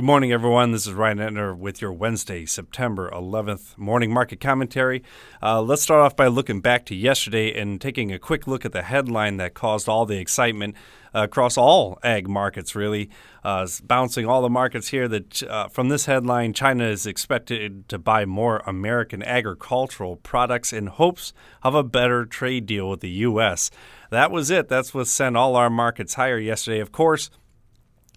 morning, everyone. This is Ryan Etner with your Wednesday, September 11th morning market commentary. Let's start off by looking back to yesterday and taking a quick look at the headline that caused all the excitement across all ag markets, really. Bouncing all the markets here that from this headline, China is expected to buy more American agricultural products in hopes of a better trade deal with the U.S. That was it. That's what sent all our markets higher yesterday, of course.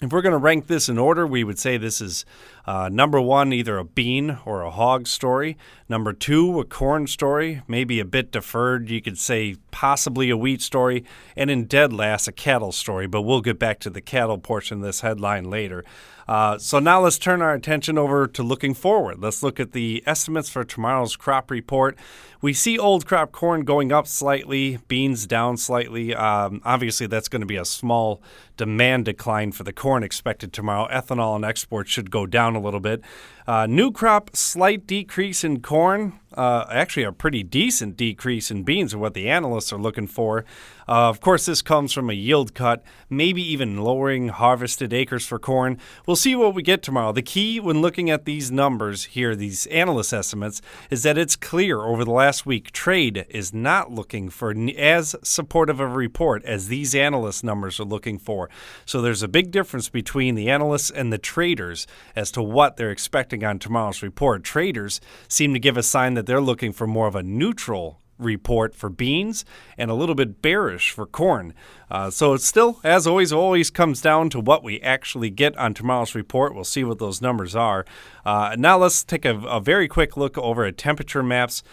If we're going to rank this in order, we would say this is number one, either a bean or a hog story. Number two, a corn story, maybe a bit deferred. You could say possibly a wheat story. And in dead last, a cattle story. But we'll get back to the cattle portion of this headline later. So now let's turn our attention over to looking forward. Let's look at the estimates for tomorrow's crop report. We see old crop corn going up slightly, beans down slightly. Obviously, that's going to be a small demand decline for the corn expected tomorrow. Ethanol and exports should go down a little bit. New crop, slight decrease in corn. Actually, a pretty decent decrease in beans are what the analysts are looking for. Of course, this comes from a yield cut, maybe even lowering harvested acres for corn. We'll see what we get tomorrow. The key when looking at these numbers here, these analyst estimates, is that it's clear over the last week trade is not looking for as supportive of a report as these analyst numbers are looking for. So there's a big difference between the analysts and the traders as to what they're expecting on tomorrow's report. Traders seem to give a sign that they're looking for more of a neutral report for beans and a little bit bearish for corn. So it's still, as always comes down to what we actually get on tomorrow's report. We'll see what those numbers are. Now let's take a very quick look over at temperature maps.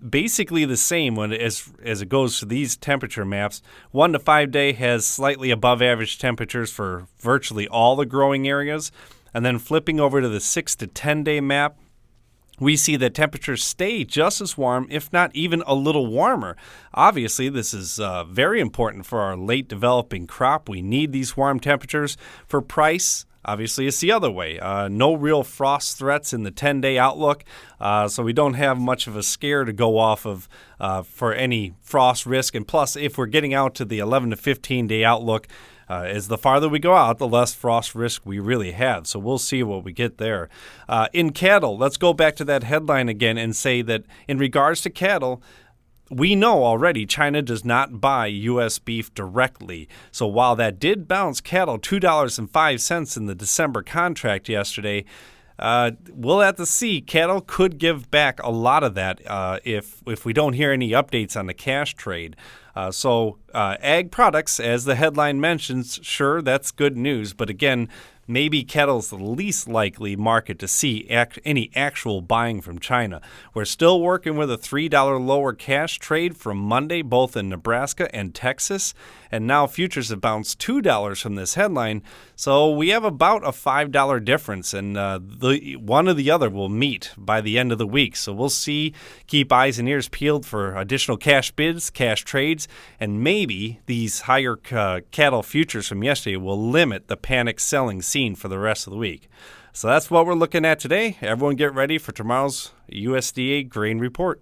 Basically the same as it goes to these temperature maps. 1 to 5 day has slightly above average temperatures for virtually all the growing areas. And then flipping over to the 6 to 10 day map, we see that temperatures stay just as warm, if not even a little warmer. Obviously, this is very important for our late developing crop. We need these warm temperatures. For price, obviously, it's the other way. No real frost threats in the 10-day outlook, so we don't have much of a scare to go off of for any frost risk. And plus, if we're getting out to the 11 to 15-day outlook, as the farther we go out, the less frost risk we really have. So we'll see what we get there. In cattle, let's go back to that headline again and say that in regards to cattle, we know already China does not buy U.S. beef directly. So while that did bounce cattle $2.05 in the December contract yesterday, we'll have to see. Cattle could give back a lot of that if we don't hear any updates on the cash trade. So ag products, as the headline mentions, sure, that's good news. But again, maybe cattle's the least likely market to see any actual buying from China. We're still working with a $3 lower cash trade from Monday, both in Nebraska and Texas. And now futures have bounced $2 from this headline. So we have about a $5 difference. And the one or the other will meet by the end of the week. So we'll see. Keep eyes and ears peeled for additional cash bids, cash trades. And maybe these higher cattle futures from yesterday will limit the panic selling seen for the rest of the week. So that's what we're looking at today. Everyone get ready for tomorrow's USDA grain report.